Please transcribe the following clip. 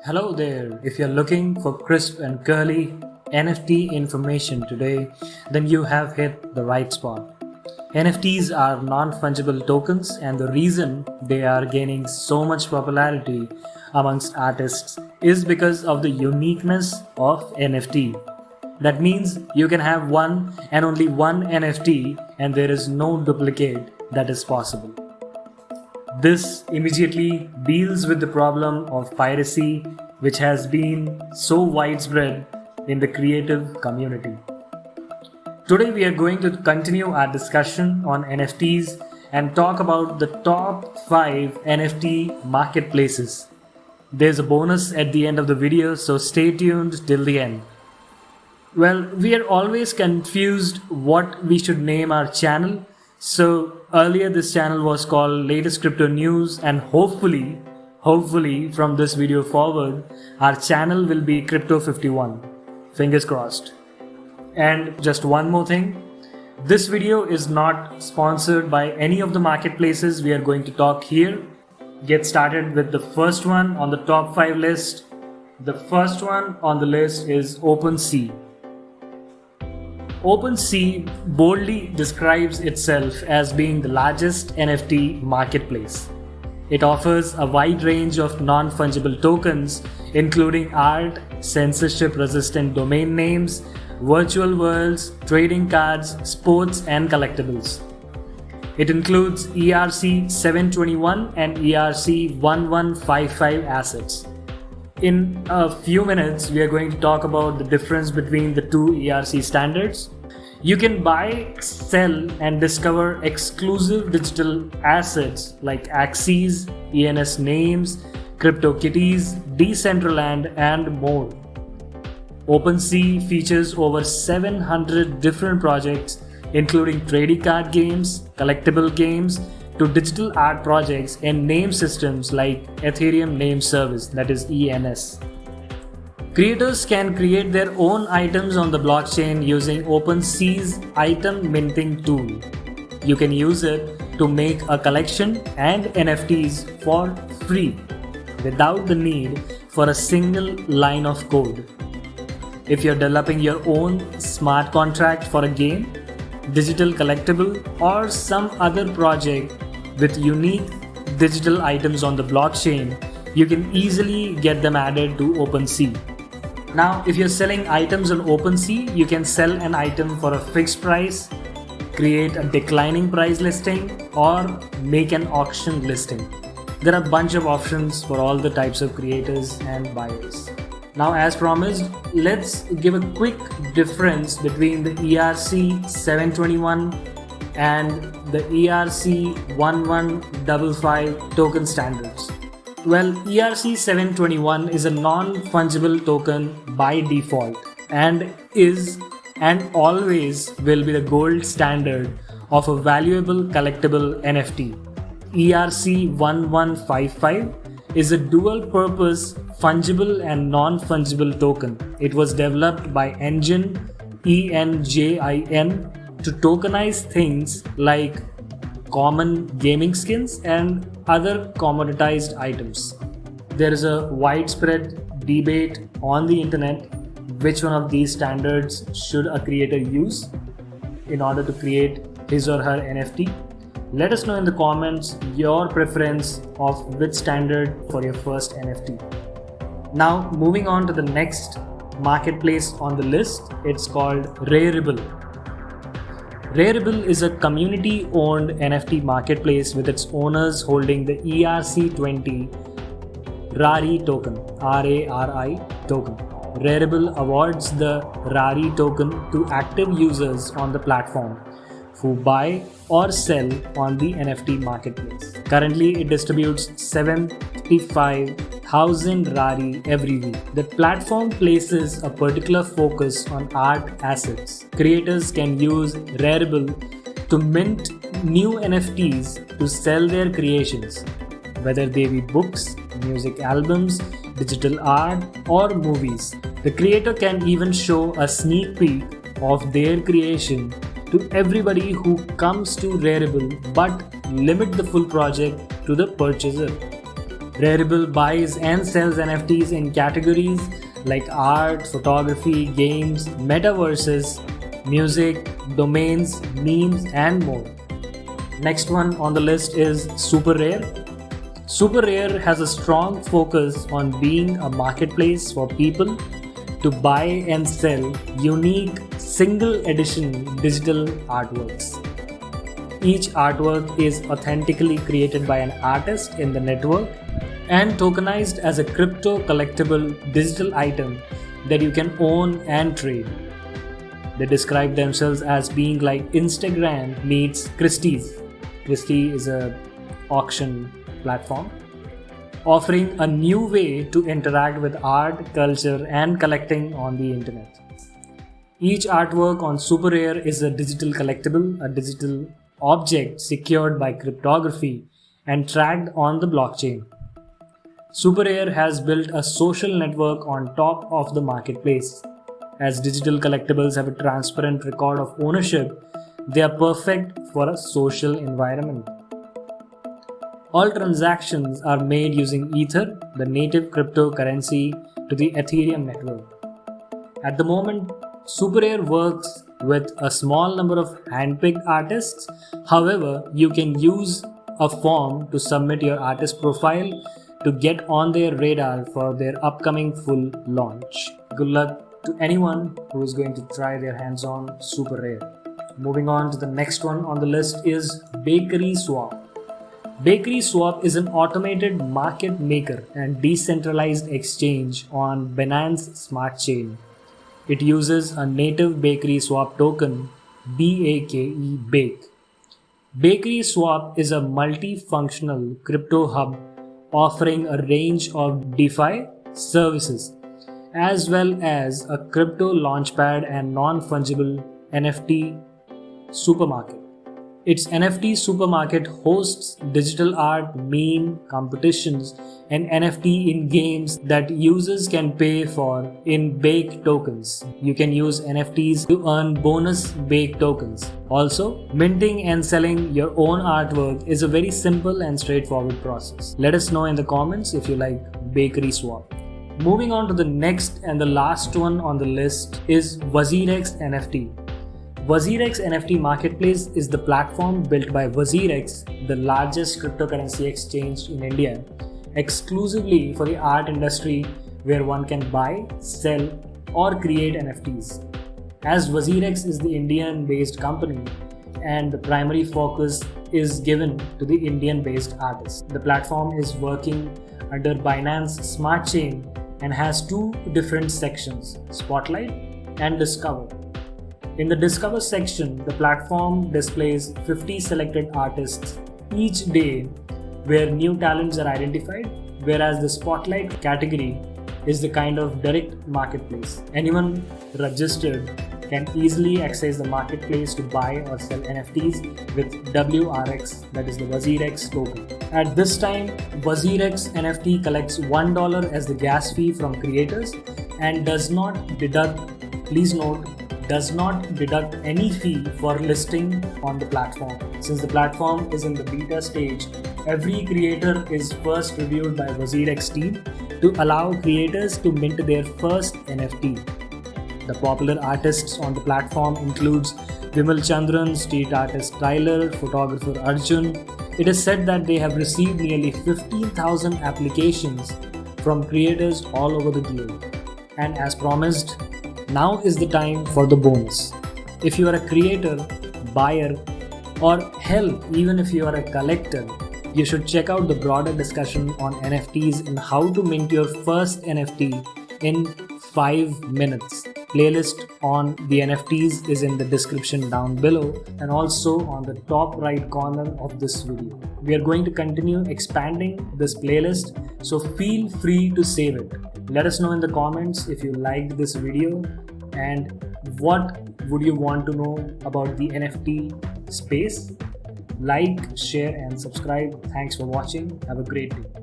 Hello there. If you're looking for crisp and curly NFT information today, then you have hit the right spot. NFTs are non fungible tokens, and the reason they are gaining so much popularity amongst artists is because of the uniqueness of NFT. That means you can have one and only one NFT, and there is no duplicate that is possible. This immediately deals with the problem of piracy, which has been so widespread in the creative community. Today, we are going to continue our discussion on NFTs and talk about the top 5 NFT marketplaces. There's a bonus at the end of the video, so stay tuned till the end. Well, we are always confused what we should name our channel. So earlier this channel was called Latest Crypto News, and hopefully from this video forward, our channel will be Crypto 51. Fingers crossed. And just one more thing. This video is not sponsored by any of the marketplaces we are going to talk here. Get started with the first one on the top 5 list. The first one on the list is OpenSea. OpenSea boldly describes itself as being the largest NFT marketplace. It offers a wide range of non-fungible tokens, including art, censorship-resistant domain names, virtual worlds, trading cards, sports, and collectibles. It includes ERC-721 and ERC-1155 assets. In a few minutes, we are going to talk about the difference between the two ERC standards. You can buy, sell, and discover exclusive digital assets like Axes, ENS names, CryptoKitties, Decentraland, and more. OpenSea features over 700 different projects, including trading card games, collectible games, to digital art projects and name systems like Ethereum Name Service, that is ENS. Creators can create their own items on the blockchain using OpenSea's item minting tool. You can use it to make a collection and NFTs for free without the need for a single line of code. If you're developing your own smart contract for a game, digital collectible, or some other project with unique digital items on the blockchain, you can easily get them added to OpenSea. Now, if you're selling items on OpenSea, you can sell an item for a fixed price, create a declining price listing, or make an auction listing. There are a bunch of options for all the types of creators and buyers. Now, as promised, let's give a quick difference between the ERC 721 and the ERC 1155 token standards. Well, ERC 721 is a non-fungible token by default and is and always will be the gold standard of a valuable collectible NFT. ERC 1155 is a dual-purpose fungible and non-fungible token. It was developed by Enjin, ENJIN, to tokenize things like common gaming skins and other commoditized items. There is a widespread debate on the internet which one of these standards should a creator use in order to create his or her NFT. Let us know in the comments your preference of which standard for your first NFT. Now, moving on to the next marketplace on the list, it's called Rarible. Rarible is a community-owned NFT marketplace with its owners holding the ERC20 RARI token, RARI token. Rarible awards the RARI token to active users on the platform who buy or sell on the NFT marketplace. Currently, it distributes 75,000 RARI every week. The platform places a particular focus on art assets. Creators can use Rarible to mint new NFTs to sell their creations, whether they be books, music albums, digital art, or movies. The creator can even show a sneak peek of their creation to everybody who comes to Rarible, but limit the full project to the purchaser. Rarible buys and sells NFTs in categories like art, photography, games, metaverses, music, domains, memes, and more. Next one on the list is Super Rare. Super Rare has a strong focus on being a marketplace for people to buy and sell unique single edition digital artworks. Each artwork is authentically created by an artist in the network and tokenized as a crypto collectible digital item that you can own and trade. They describe themselves as being like Instagram meets Christie's. Christie is a auction platform, offering a new way to interact with art, culture, and collecting on the internet. Each artwork on Super Rare is a digital collectible, a digital object secured by cryptography and tracked on the blockchain. Super Rare has built a social network on top of the marketplace. As digital collectibles have a transparent record of ownership, they are perfect for a social environment. All transactions are made using Ether, the native cryptocurrency to the Ethereum network. At the moment, Super Rare works with a small number of handpicked artists. However, you can use a form to submit your artist profile to get on their radar for their upcoming full launch. Good luck to anyone who is going to try their hands on Super Rare. Moving on to the next one on the list is Bakery Swap. Bakery Swap is an automated market maker and decentralized exchange on Binance Smart Chain. It uses a native Bakery Swap token, BAKE. Bakery Swap is a multifunctional crypto hub offering a range of DeFi services, as well as a crypto launchpad and non-fungible NFT supermarket. Its NFT supermarket hosts digital art, meme competitions, and NFT in games that users can pay for in Bake tokens. You can use NFTs to earn bonus Bake tokens. Also, minting and selling your own artwork is a very simple and straightforward process. Let us know in the comments if you like Bakery Swap. Moving on to the next and the last one on the list is WazirX NFT. WazirX NFT Marketplace is the platform built by WazirX, the largest cryptocurrency exchange in India, exclusively for the art industry where one can buy, sell, or create NFTs. As WazirX is the Indian-based company and the primary focus is given to the Indian-based artists, the platform is working under Binance Smart Chain and has two different sections, Spotlight and Discover. In the Discover section, the platform displays 50 selected artists each day where new talents are identified, whereas the Spotlight category is the kind of direct marketplace. Anyone registered can easily access the marketplace to buy or sell NFTs with WRX, that is the WazirX token. At this time, WazirX NFT collects $1 as the gas fee from creators and does not deduct, please note, does not deduct any fee for listing on the platform. Since the platform is in the beta stage, every creator is first reviewed by WazirX team to allow creators to mint their first NFT. The popular artists on the platform includes Vimal Chandran, street artist Tyler, photographer Arjun. It is said that they have received nearly 15,000 applications from creators all over the globe. And as promised, now is the time for the bonus. If you are a creator, buyer, or hell, even if you are a collector, you should check out the broader discussion on NFTs and how to mint your first NFT in 5 minutes. Playlist on the NFTs is in the description down below and also on the top right corner of this video. We are going to continue expanding this playlist, so feel free to save it. Let us know in the comments if you liked this video and what would you want to know about the NFT space. Like, share and subscribe. Thanks for watching. Have a great day.